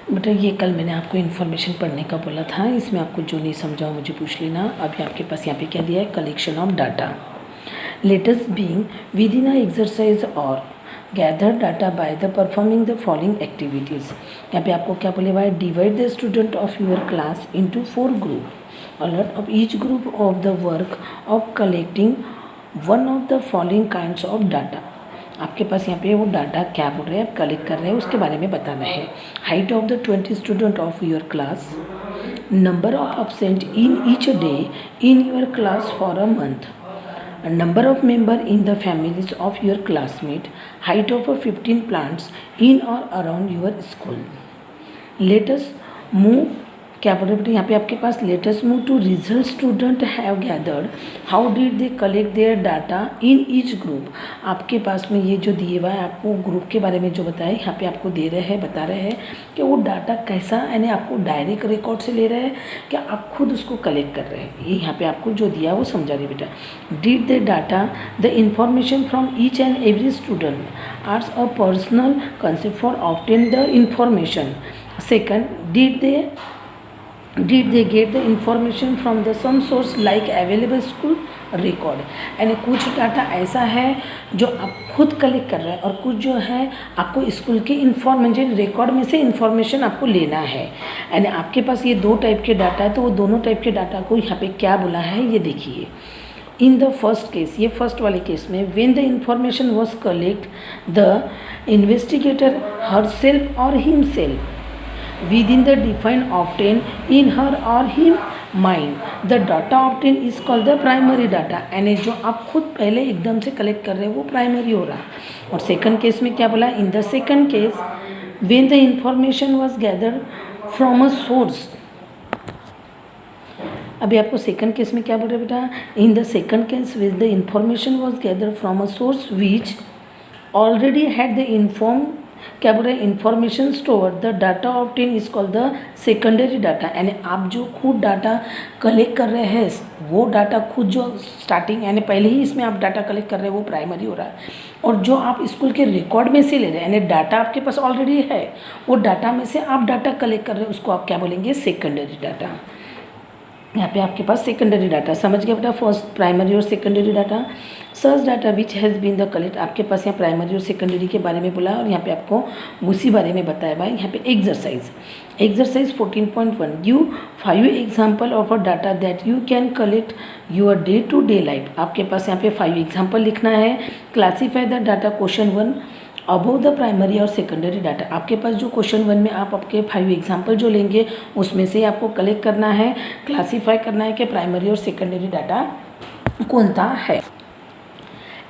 बेटा ये कल मैंने आपको इन्फॉर्मेशन पढ़ने का बोला था, इसमें आपको जो नहीं समझा हो मुझे पूछ लेना। अभी आपके पास यहाँ पे क्या दिया है, collection of data. Latest being with in a exercise और gather data by the performing the following activities. यहाँ पे आपको क्या बोले हुआ है, divide the student of your class into 4 group. Alert of each group of the work of collecting one of the following kinds of data. आपके पास यहाँ पे वो डाटा क्या बोल रहे हैं, कलेक्ट कर रहे हैं, उसके बारे में बताना है। Height of the 20 student of your class, number of absent in each day in your class for a month, number of member in the families of your classmate, height of 15 plants in or around your school. Let us move, क्या बोल रहे यहाँ पे आपके पास, latest move to result student have gathered, how did they collect their data in each group. आपके पास में ये जो दिए हुआ है, आपको ग्रुप के बारे में जो बताया यहाँ पे आपको दे रहे हैं, बता रहे हैं कि वो डाटा कैसा, यानी आपको डायरेक्ट रिकॉर्ड से ले रहे हैं क्या आप खुद उसको कलेक्ट कर रहे हैं। ये यहाँ पे आपको जो दिया वो समझा रहे बेटा। Did they data the information from each and every student as a personal concept for obtain the information. Second, did they get the information from the some source like available school record। यानी कुछ data ऐसा है जो आप खुद collect कर रहे हैं और कुछ जो है आपको स्कूल के इंफॉर्मेशन रिकॉर्ड में से इंफॉर्मेशन आपको लेना है। यानी आपके पास ये दो टाइप के डाटा है, तो वो दोनों टाइप के डाटा को यहाँ पे क्या बोला है ये देखिए। इन द फर्स्ट केस, ये फर्स्ट वाले केस में, when the information was collect the investigator herself और himself within the defined obtained in her or him mind, the data obtained is called the primary data। यानी जो आप खुद पहले एकदम से कलेक्ट कर रहे हैं वो प्राइमरी हो रहा है। और सेकंड केस में क्या बोला, in the second case when the information was gathered from a source। अभी आपको सेकंड केस में क्या बोल रहे हैं बेटा, in the second case with the information was gathered from a source which already had the informed, क्या बोल रहे हैं, information store, the data obtain is called the secondary data. यानी आप जो खुद डाटा कलेक्ट कर रहे हैं वो डाटा खुद जो स्टार्टिंग यानी पहले ही इसमें आप डाटा कलेक्ट कर रहे हैं वो प्राइमरी हो रहा है। और जो आप स्कूल के रिकॉर्ड में से ले रहे हैं यानी डाटा आपके पास ऑलरेडी है, वो डाटा में से आप डाटा कलेक्ट कर रहे हैं उसको आप क्या बोलेंगे, सेकेंडरी डाटा। यहाँ पे आपके पास सेकेंडरी डाटा, समझ गया बेटा, फर्स्ट प्राइमरी और secondary data. Search data which has been the collect, आपके पास यहाँ प्राइमरी और सेकेंडरी के बारे में बोला और यहाँ पे आपको उसी बारे में बताया भाई। यहाँ पे exercise 14.1, give 5 example of a data that you can collect your day to day life. आपके पास यहाँ पे 5 एग्जाम्पल लिखना है। Classify the data, question 1 above the primary और सेकेंडरी डाटा। आपके पास जो क्वेश्चन 1 में आप आपके 5 एग्जाम्पल जो लेंगे उसमें से आपको कलेक्ट करना है, क्लासीफाई करना है कि प्राइमरी और सेकेंडरी डाटा कौन सा है।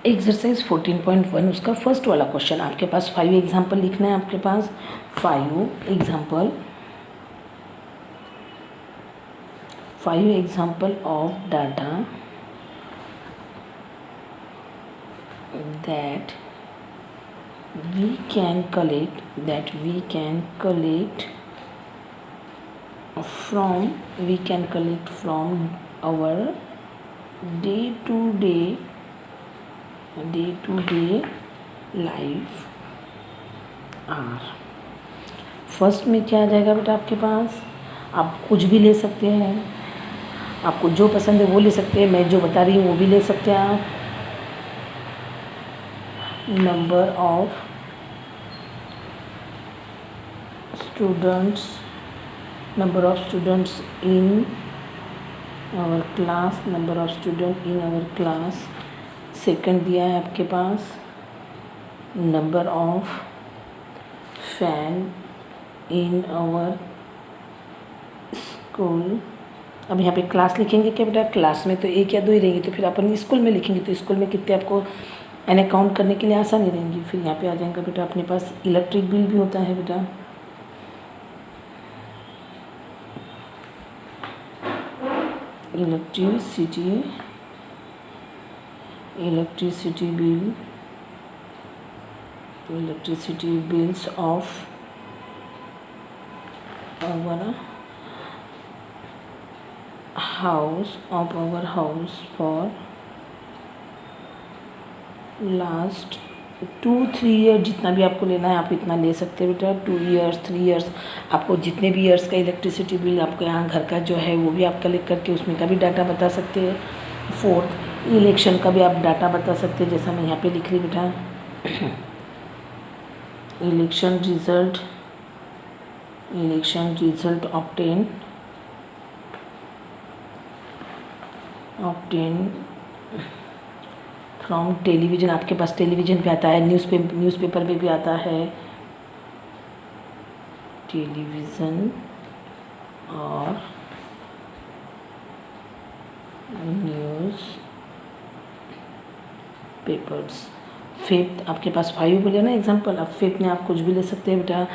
एक्सरसाइज 14.1 उसका फर्स्ट वाला क्वेश्चन, आपके पास 5 एग्जाम्पल लिखना है। आपके पास 5 example of data that we can collect from our day to day life are। First में क्या आ जाएगा बेटा आपके पास, आप कुछ भी ले सकते हैं, आपको जो पसंद है वो ले सकते हैं, मैं जो बता रही हूँ वो भी ले सकते हैं आप। number of students in our class, second दिया है आपके पास number of fan in our school. अब यहाँ पे क्लास लिखेंगे क्या बेटा, क्लास में तो 1 या 2 ही रहेंगे, तो फिर अपन स्कूल में लिखेंगे तो स्कूल में कितने आपको यानी काउंट करने के लिए आसानी रहेंगी। फिर यहाँ पे आ जाएगा बेटा अपने पास इलेक्ट्रिक बिल भी होता है बेटा, electricity bills of our house for last 2-3 year जितना भी आपको लेना है आप इतना ले सकते हैं बेटा। 2 ईयर्स 3 ईयर्स आपको जितने भी ईयर्स का इलेक्ट्रिसिटी बिल आपके यहाँ घर का जो है वो भी आप कलेक्ट करके उसमें का भी डाटा बता सकते हैं। 4th इलेक्शन का भी आप डाटा बता सकते हैं, जैसा मैं यहाँ पे लिख रही बेटा election result obtain from television. आपके पास टेलीविज़न पे आता है, न्यूज़पेपर में भी आता है टेलीविज़न और न्यूज़ पेपर्स। 5th आपके पास 5 बोले ना एग्जांपल। अब 5th में आप कुछ भी ले सकते हैं बेटा,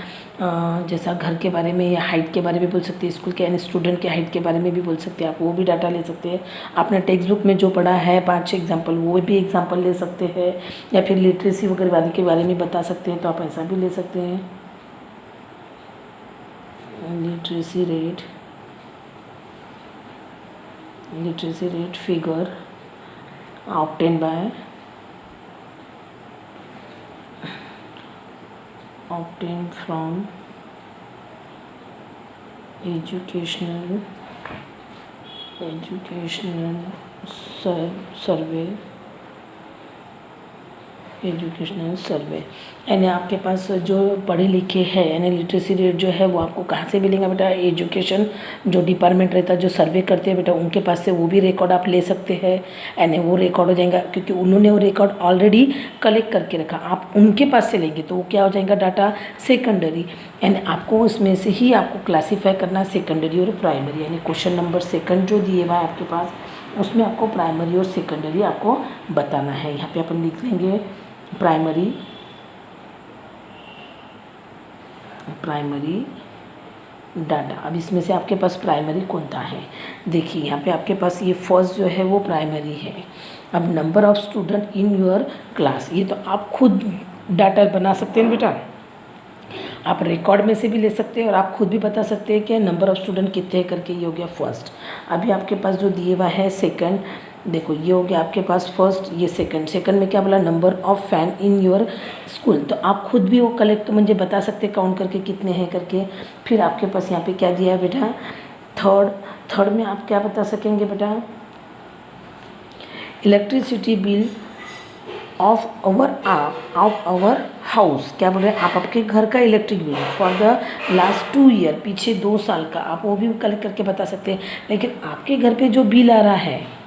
जैसा घर के बारे में या हाइट के बारे में बोल सकते हैं, स्कूल के यानी स्टूडेंट के हाइट के बारे में भी बोल सकते हैं, आप वो भी डाटा ले सकते हैं। आपने टेक्स्ट बुक में जो पढ़ा है 5-6 एग्जांपल वो भी एग्जांपल ले सकते हैं, या फिर लिटरेसी वगैरह वाले के बारे में बता सकते हैं तो आप ऐसा भी ले सकते हैं। Literacy rate figure obtain from educational survey. यानी आपके पास जो पढ़े लिखे हैं यानी लिटरेसी रेट जो है वो आपको कहाँ से मिलेगा बेटा, एजुकेशन जो डिपार्टमेंट रहता है जो सर्वे करते हैं बेटा उनके पास से वो भी रिकॉर्ड आप ले सकते हैं। यानी वो रिकॉर्ड हो जाएगा क्योंकि उन्होंने वो रिकॉर्ड ऑलरेडी कलेक्ट करके रखा, आप उनके पास से लेंगे तो वो क्या हो जाएगा डाटा सेकेंडरी। यानी आपको उसमें से ही आपको क्लासीफाई करना सेकेंडरी और प्राइमरी। यानी क्वेश्चन नंबर 2 जो दिए हुआ है आपके पास उसमें आपको प्राइमरी और सेकेंडरी आपको बताना है। यहाँ पे अपन लिख लेंगे प्राइमरी डाटा। अब इसमें से आपके पास प्राइमरी कौन सा है, देखिए यहाँ पे आपके पास ये फर्स्ट जो है वो प्राइमरी है। अब number of student in your class, ये तो आप खुद डाटा बना सकते हैं बेटा, आप रिकॉर्ड में से भी ले सकते हैं और आप खुद भी बता सकते हैं कि नंबर ऑफ स्टूडेंट कितने करके। ये हो गया फर्स्ट। अभी आपके पास जो दिए हुआ है सेकंड, देखो ये हो गया आपके पास फर्स्ट, ये सेकंड में क्या बोला number of fan in your school, तो आप खुद भी वो कलेक्ट मुझे बता सकते हैं काउंट करके कितने हैं करके। फिर आपके पास यहाँ पे क्या दिया है बेटा थर्ड में आप क्या बता सकेंगे बेटा, electricity bill of our house, क्या बोल रहे हैं आप आपके घर का electric bill for the last 2 year, पीछे 2 साल का आप वो भी कलेक्ट करके बता सकते हैं। लेकिन आपके घर पे जो बिल आ रहा है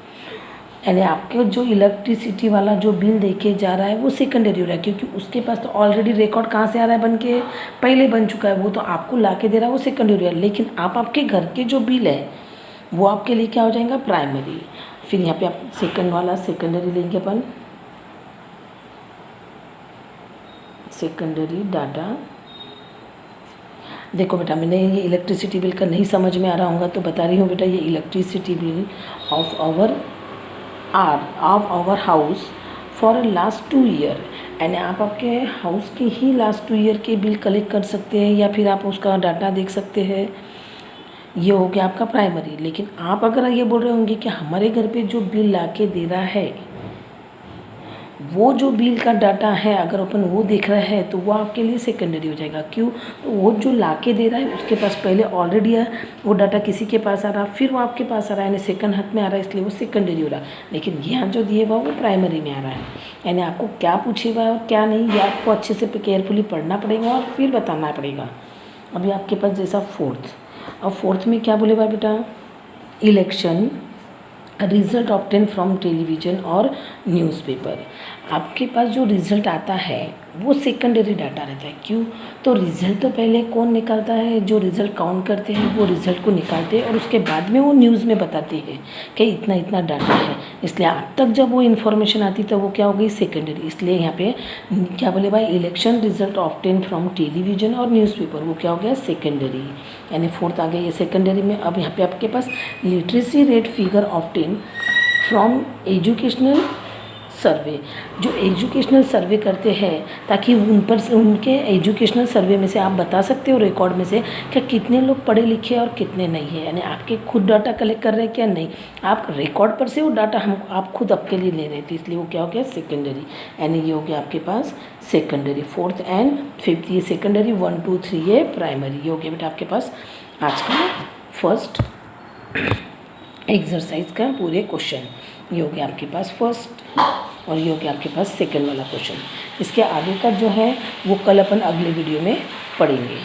यानी आपके जो इलेक्ट्रिसिटी वाला जो बिल देके जा रहा है वो सेकेंडरी हो रहा है, क्योंकि उसके पास तो ऑलरेडी रिकॉर्ड कहाँ से आ रहा है बन के, पहले बन चुका है, वो तो आपको ला के दे रहा है वो सेकेंडरी है। लेकिन आप आपके घर के जो बिल है वो आपके लिए क्या हो जाएगा प्राइमरी। फिर यहाँ पे आप सेकंड वाला सेकेंडरी लेंगे अपन, सेकेंडरी डाटा। देखो बेटा मैंने ये इलेक्ट्रिसिटी बिल का नहीं समझ में आ रहा होगा तो बता रही हूँ बेटा, ये electricity bill of our house for last 2 year, यानी आप आपके हाउस के ही लास्ट 2 ईयर के बिल कलेक्ट कर सकते हैं या फिर आप उसका डाटा देख सकते हैं। ये हो गया आपका प्राइमरी। लेकिन आप अगर ये बोल रहे होंगे कि हमारे घर पे जो बिल ला के दे रहा है वो जो बिल का डाटा है अगर अपन वो देख रहे हैं तो वो आपके लिए सेकेंडरी हो जाएगा। क्यों, तो वो जो ला के दे रहा है उसके पास पहले ऑलरेडी है वो डाटा, किसी के पास आ रहा फिर वो आपके पास आ रहा है, यानी सेकंड हाथ में आ रहा है इसलिए वो सेकेंडरी हो रहा है। लेकिन यहाँ जो दिए हुआ वो प्राइमरी में आ रहा है। यानी आपको क्या पूछेगा और क्या नहीं ये आपको अच्छे से केयरफुली पढ़ना पड़ेगा और फिर बताना पड़ेगा। अभी आपके पास जैसा फोर्थ में क्या बोलेगा बेटा, election result obtain from television और न्यूज़पेपर। आपके पास जो रिज़ल्ट आता है वो सेकेंडरी डाटा रहता है। क्यों, तो रिज़ल्ट तो पहले कौन निकालता है, जो रिज़ल्ट काउंट करते हैं वो रिज़ल्ट को निकालते हैं और उसके बाद में वो न्यूज़ में बताते हैं कि इतना इतना डाटा है। इसलिए आप तक जब वो इन्फॉर्मेशन आती तब वो क्या हो गई सेकेंडरी। इसलिए यहाँ पे क्या बोले भाई, election result obtain from television और न्यूज़पेपर, वो क्या हो गया सेकेंडरी, यानी फोर्थ आ गया ये सेकेंडरी में। अब यहाँ पे आपके पास literacy rate figure obtain from educational survey, जो एजुकेशनल सर्वे करते हैं ताकि उन पर से उनके एजुकेशनल सर्वे में से आप बता सकते हो रिकॉर्ड में से कि कितने लोग पढ़े लिखे हैं और कितने नहीं है, यानी आपके खुद डाटा कलेक्ट कर रहे हैं क्या, नहीं, आप रिकॉर्ड पर से वो डाटा हम आप खुद आपके लिए ले रहे थे, इसलिए वो क्या हो गया सेकेंडरी, यानी ये हो गया आपके पास सेकेंडरी। फोर्थ एंड फिफ्थ ये सेकेंडरी, 1 2 3 ये प्राइमरी। ये हो गया बेटा आपके पास आज का फर्स्ट एक्सरसाइज का पूरे क्वेश्चन। ये हो गया आपके पास फर्स्ट और ये हो गया आपके पास सेकंड वाला क्वेश्चन। इसके आगे का जो है वो कल अपन अगले वीडियो में पढ़ेंगे।